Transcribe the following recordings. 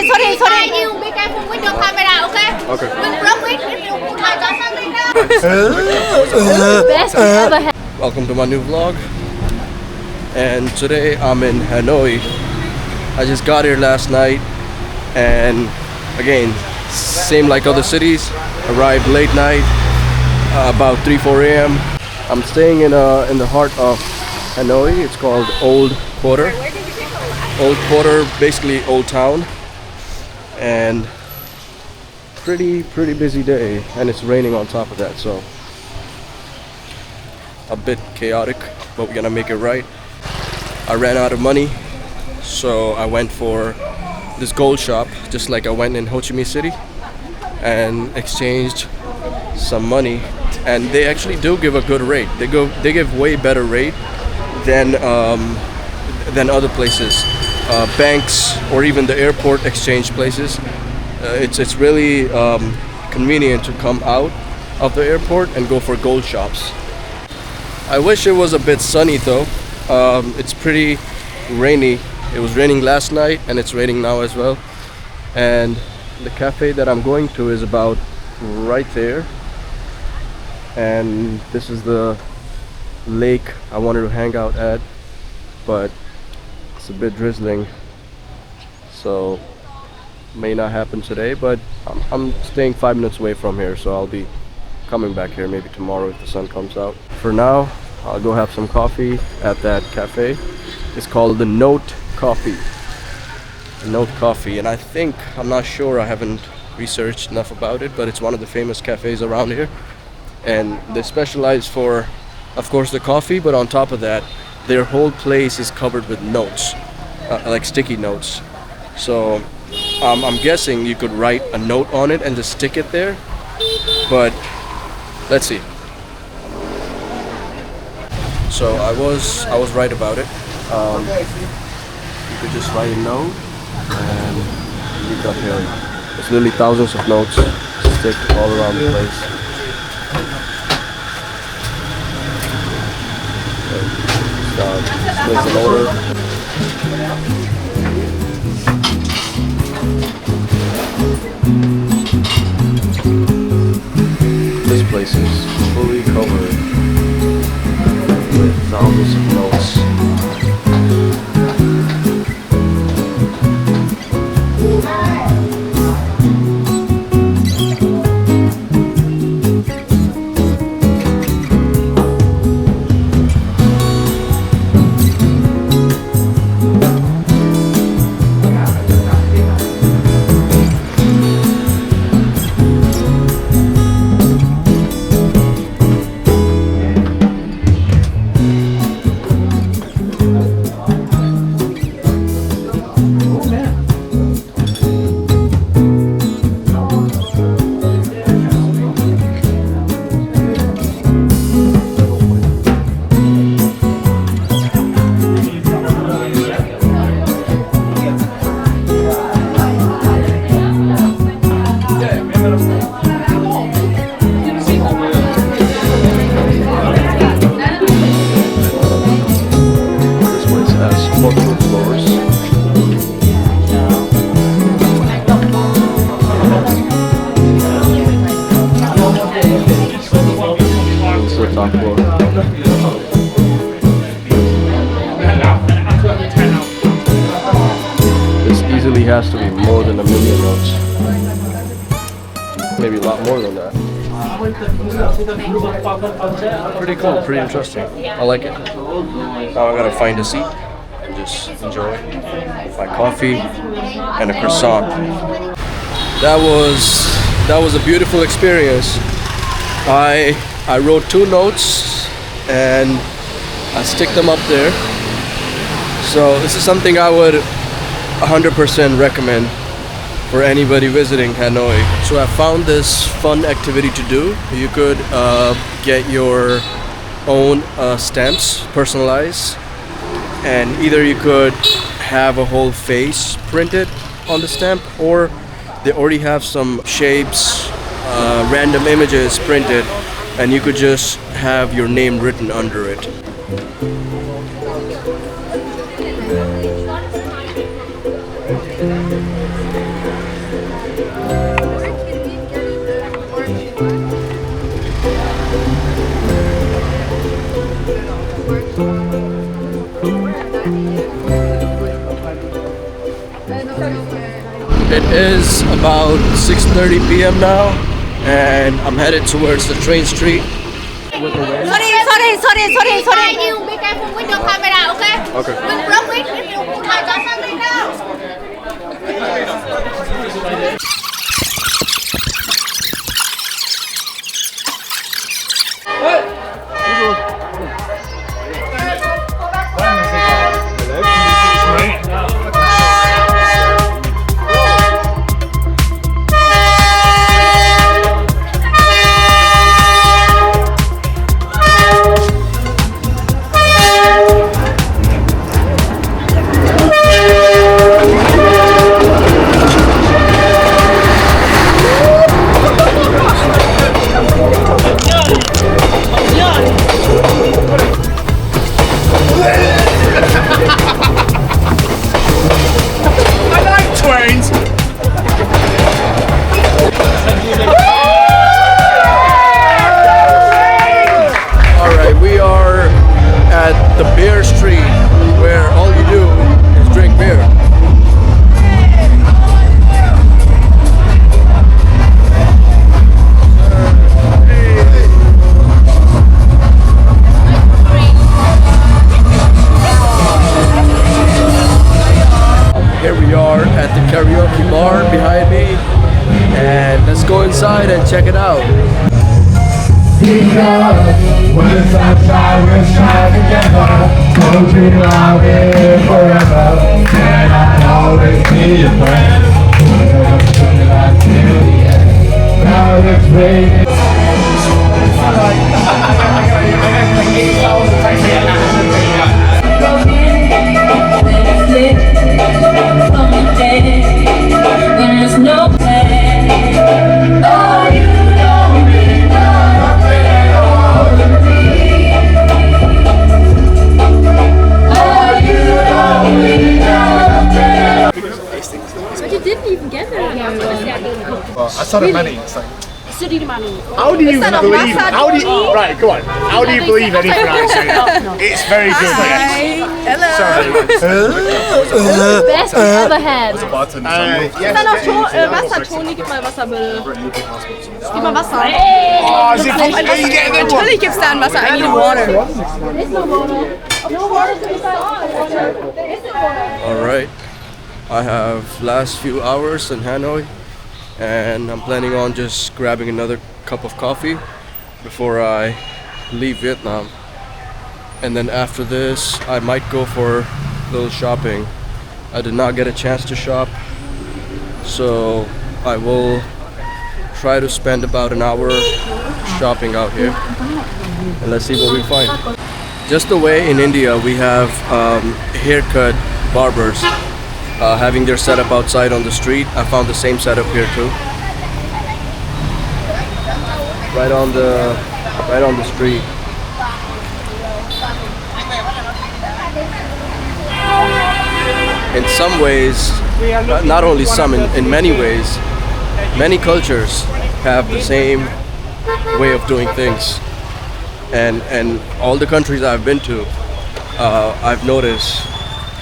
sorry. You be careful with your camera, okay? Okay. We'll block it if you put my gun something now. Best we ever had. Welcome to my new vlog. And today I'm in Hanoi. I just got here last night, and again, same like other cities. Arrived late night, about 3-4 a.m. I'm staying in the heart of Hanoi. It's called Old Quarter. Old Quarter, basically Old Town, and pretty busy day, and it's raining on top of that, so a bit chaotic, but we're gonna make it right. I ran out of money, so I went for this gold shop, just like I went in Ho Chi Minh City, and exchanged some money. And they actually do give a good rate. They give way better rate than other places, banks or even the airport exchange places. It's really convenient to come out of the airport and go for gold shops. I wish it was a bit sunny though. It's pretty rainy. It was raining last night and it's raining now as well. And the cafe that I'm going to is about right there. And this is the lake I wanted to hang out at, but it's a bit drizzling, so may not happen today. But I'm staying 5 minutes away from here, so I'll be coming back here maybe tomorrow if the sun comes out. For now, I'll go have some coffee at that cafe. It's called the Note Coffee. The Note Coffee, and I'm not sure, I haven't researched enough about it, but it's one of the famous cafes around here. And they specialize for, of course, the coffee, but on top of that, their whole place is covered with notes, like sticky notes. So I'm guessing you could write a note on it and just stick it there, but let's see. So I was right about it. You could just write a note and you got here. There's literally thousands of notes stick all around the place. Place an order. This place is fully covered with thousands of notes. This easily has to be more than 1 million notes. Maybe a lot more than that. Pretty cool, pretty interesting. I like it. Now I gotta find a seat and just enjoy my coffee and a croissant. That was a beautiful experience. I wrote 2 notes and I stick them up there. So this is something I would 100% recommend for anybody visiting Hanoi. So I found this fun activity to do. You could get your own stamps personalized, and either you could have a whole face printed on the stamp, or they already have some shapes, random images printed, and you could just have your name written under it. It is about 6:30 p.m. now, and I'm headed towards the train street. Hi, you. Be careful with your camera, okay? Okay. Real quick, if you I got something now. Alright, we are at the beer street where all you do is drink beer. Here we are at the karaoke bar behind me, and let's go inside and check it out. When the sunshine will shine together, hold me loud here forever, and I'll always be your friend. Till the end. Now it's raining. When there's no plan, oh, you don't mean nothing at all to me. Oh, you don't mean nothing at all. But you didn't even get there. I started money. So. Studied money. How do you believe? How do you, right? Go on. How do you believe anything I say? It's very good. Yes. Sorry. Best we ever had. Yes. Wasser, Toni, gib mal Wasser, bitte. Gib mal Wasser. Oh, is it from, are you getting that one? Natürlich gibt's da ein Wasser. I need water. Alright, I have last few hours in Hanoi, and I'm planning on just grabbing another cup of coffee before I leave Vietnam. And then after this, I might go for a little shopping. I did not get a chance to shop, so I will try to spend about an hour shopping out here, and let's see what we find. Just the way in India we have haircut barbers having their setup outside on the street, I found the same setup here too. Right on the street. In some ways, not only some, in many ways, many cultures have the same way of doing things. And all the countries I've been to, I've noticed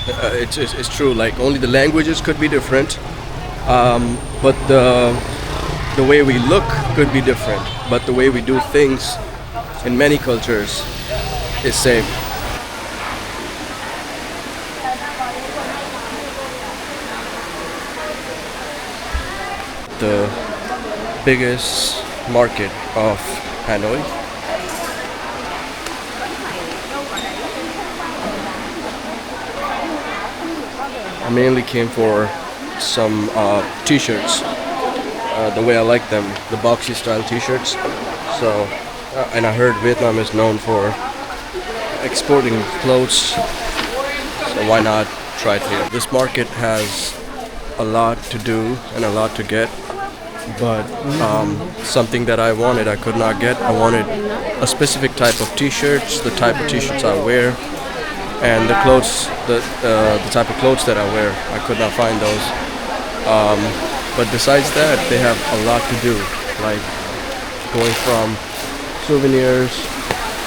it's true. Like, only the languages could be different, but the way we look could be different. But the way we do things in many cultures is same. The biggest market of Hanoi. I mainly came for some t-shirts, the way I like them, the boxy style t-shirts. So, and I heard Vietnam is known for exporting clothes, so why not try it here? This market has a lot to do and a lot to get, but something that I wanted I could not get. I wanted a specific type of t-shirts, the type of t-shirts I wear, and the clothes, the type of clothes that I wear. I could not find those. But besides that, they have a lot to do, like going from souvenirs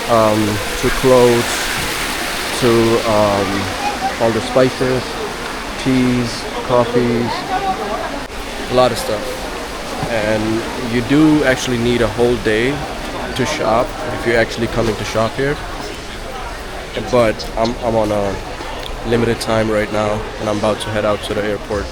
to clothes to all the spices, teas, coffees, a lot of stuff. And you do actually need a whole day to shop if you're actually coming to shop here. But I'm on a limited time right now, and I'm about to head out to the airport.